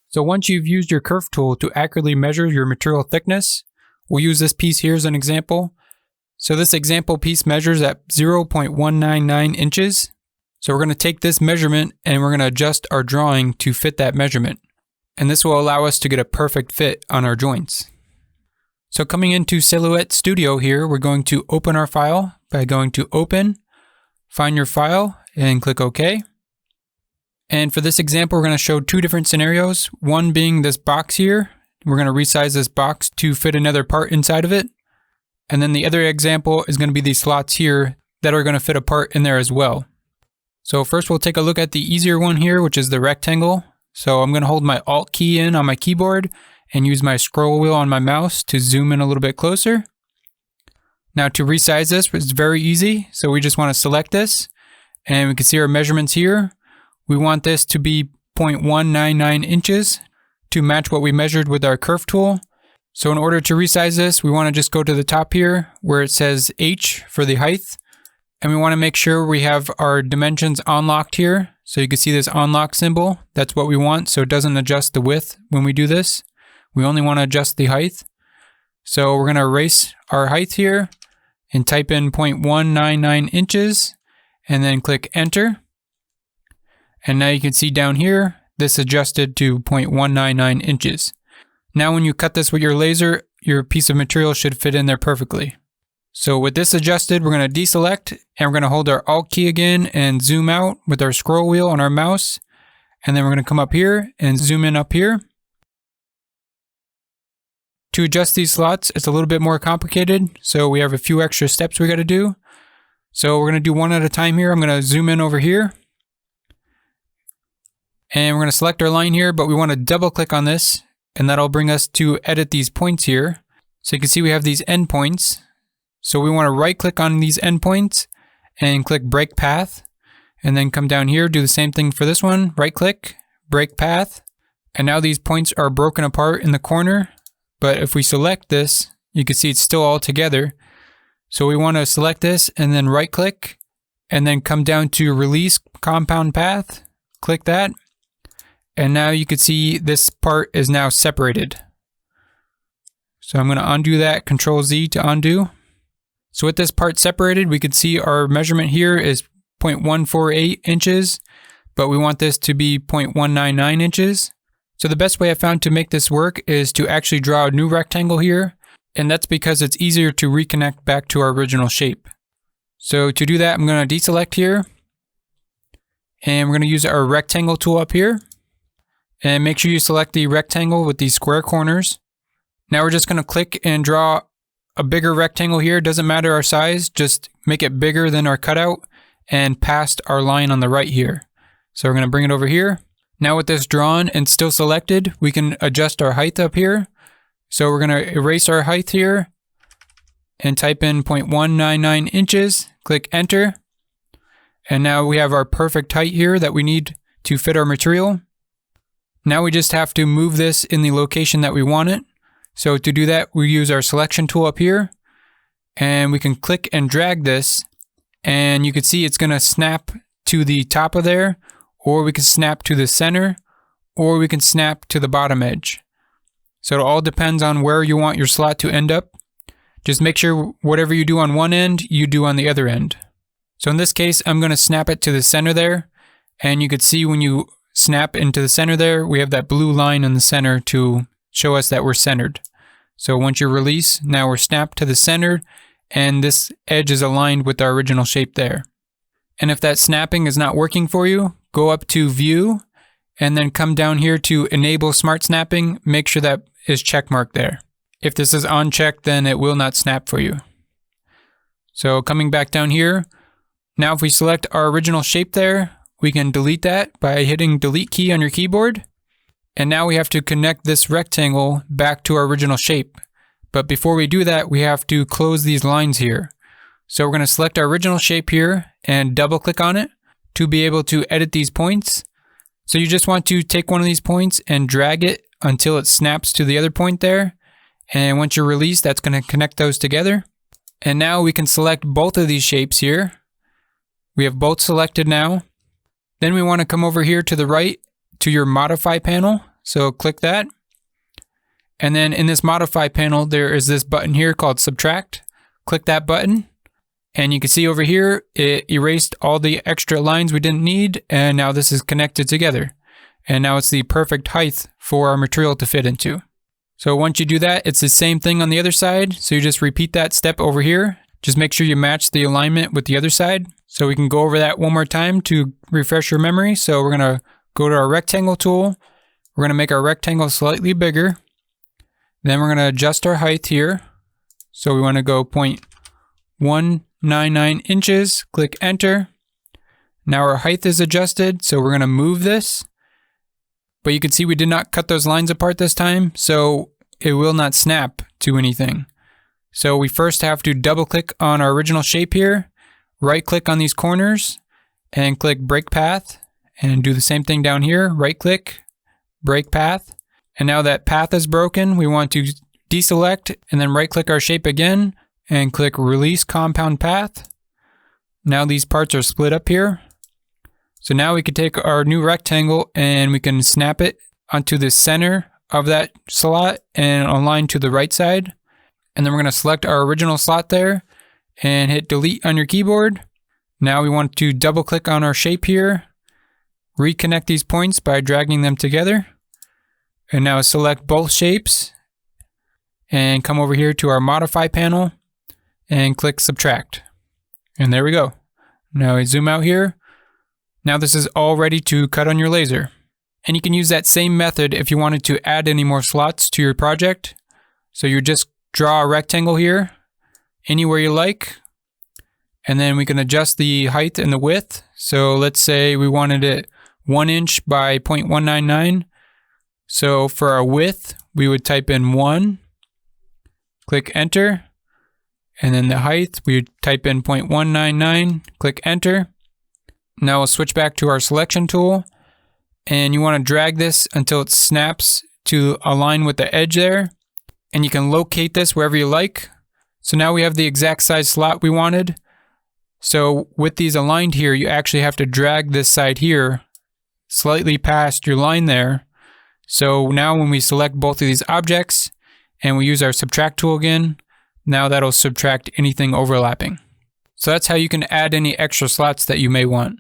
So once you've used your curve tool to accurately measure your material thickness, we'll use this piece here as an example. So this example piece measures at 0.199 inches. So we're going to take this measurement and we're going to adjust our drawing to fit that measurement. And this will allow us to get a perfect fit on our joints. So coming into Silhouette Studio here, we're going to open our file by going to Open, find your file, and click OK. And for this example, we're going to show two different scenarios. One being this box here. We're going to resize this box to fit another part inside of it. And then the other example is going to be these slots here that are going to fit a part in there as well. So first we'll take a look at the easier one here, which is the rectangle. So I'm going to hold my Alt key in on my keyboard and use my scroll wheel on my mouse to zoom in a little bit closer. Now to resize this, it's very easy. So we just want to select this and we can see our measurements here. We want this to be 0.199 inches to match what we measured with our curve tool. So in order to resize this, we want to just go to the top here where it says H for the height. And we want to make sure we have our dimensions unlocked here. So you can see this unlock symbol. That's what we want. So it doesn't adjust the width when we do this. We only want to adjust the height. So we're going to erase our height here and type in 0.199 inches and then click enter. And now you can see down here, this adjusted to 0.199 inches. Now when you cut this with your laser, your piece of material should fit in there perfectly. So with this adjusted, we're going to deselect and we're going to hold our Alt key again and zoom out with our scroll wheel on our mouse. And then we're going to come up here and zoom in up here. To adjust these slots, it's a little bit more complicated. So we have a few extra steps we got to do. So we're going to do one at a time here. I'm going to zoom in over here. And we're going to select our line here, but we want to double click on this. And that'll bring us to edit these points here. So you can see we have these endpoints. So we want to right click on these endpoints and click break path. And then come down here, do the same thing for this one. Right click, break path. And now these points are broken apart in the corner. But if we select this, you can see it's still all together. So we want to select this and then right click and then come down to release compound path. Click that. And now you can see this part is now separated. So I'm going to undo that, Control Z to undo. So with this part separated, we can see our measurement here is 0.148 inches, but we want this to be 0.199 inches. So the best way I found to make this work is to actually draw a new rectangle here. And that's because it's easier to reconnect back to our original shape. So to do that, I'm going to deselect here. And we're going to use our rectangle tool up here. And make sure you select the rectangle with these square corners. Now we're just going to click and draw a bigger rectangle here. Doesn't matter our size, just make it bigger than our cutout and past our line on the right here. So we're going to bring it over here. Now with this drawn and still selected, we can adjust our height up here. So we're going to erase our height here and type in 0.199 inches, click enter. And now we have our perfect height here that we need to fit our material. Now we just have to move this in the location that we want it. So to do that, we use our selection tool up here and we can click and drag this and you can see it's going to snap to the top of there, or we can snap to the center, or we can snap to the bottom edge. So it all depends on where you want your slot to end up. Just make sure whatever you do on one end, you do on the other end. So in this case, I'm going to snap it to the center there. And you can see when you snap into the center there, we have that blue line in the center to show us that we're centered. So once you release, now we're snapped to the center and this edge is aligned with our original shape there. And if that snapping is not working for you, go up to View and then come down here to Enable Smart Snapping. Make sure that is checkmarked there. If this is unchecked, then it will not snap for you. So coming back down here, now if we select our original shape there, we can delete that by hitting Delete key on your keyboard. And now we have to connect this rectangle back to our original shape. But before we do that, we have to close these lines here. So we're going to select our original shape here and double click on it to be able to edit these points. So you just want to take one of these points and drag it until it snaps to the other point there. And once you release, that's going to connect those together. And now we can select both of these shapes here. We have both selected now. Then we want to come over here to the right to your modify panel. So click that. And then in this modify panel, there is this button here called subtract. Click that button. And you can see over here, it erased all the extra lines we didn't need. And now this is connected together. And now it's the perfect height for our material to fit into. So once you do that, it's the same thing on the other side. So you just repeat that step over here. Just make sure you match the alignment with the other side. So we can go over that one more time to refresh your memory. So we're going to go to our rectangle tool. We're going to make our rectangle slightly bigger. Then we're going to adjust our height here. So we want to go 0.199 inches. Click enter. Now our height is adjusted. So we're going to move this. But you can see we did not cut those lines apart this time, so it will not snap to anything. So we first have to double click on our original shape here, right click on these corners, and click break path, and do the same thing down here, right click, break path. And now that path is broken, we want to deselect, and then right click our shape again, and click release compound path. Now these parts are split up here. So now we can take our new rectangle and we can snap it onto the center of that slot and align to the right side. And then we're going to select our original slot there and hit delete on your keyboard. Now we want to double click on our shape here, reconnect these points by dragging them together. And now select both shapes and come over here to our modify panel and click subtract. And there we go. Now we zoom out here. Now this is all ready to cut on your laser. And you can use that same method if you wanted to add any more slots to your project. So you just draw a rectangle here, anywhere you like. And then we can adjust the height and the width. So let's say we wanted it 1 inch by 0.199. So for our width, we would type in 1, click enter. And then the height, we would type in 0.199, click enter. Now we'll switch back to our selection tool, and you want to drag this until it snaps to align with the edge there, and you can locate this wherever you like. So now we have the exact size slot we wanted. So with these aligned here, you actually have to drag this side here slightly past your line there. So now when we select both of these objects and we use our subtract tool again, now that'll subtract anything overlapping. So that's how you can add any extra slots that you may want.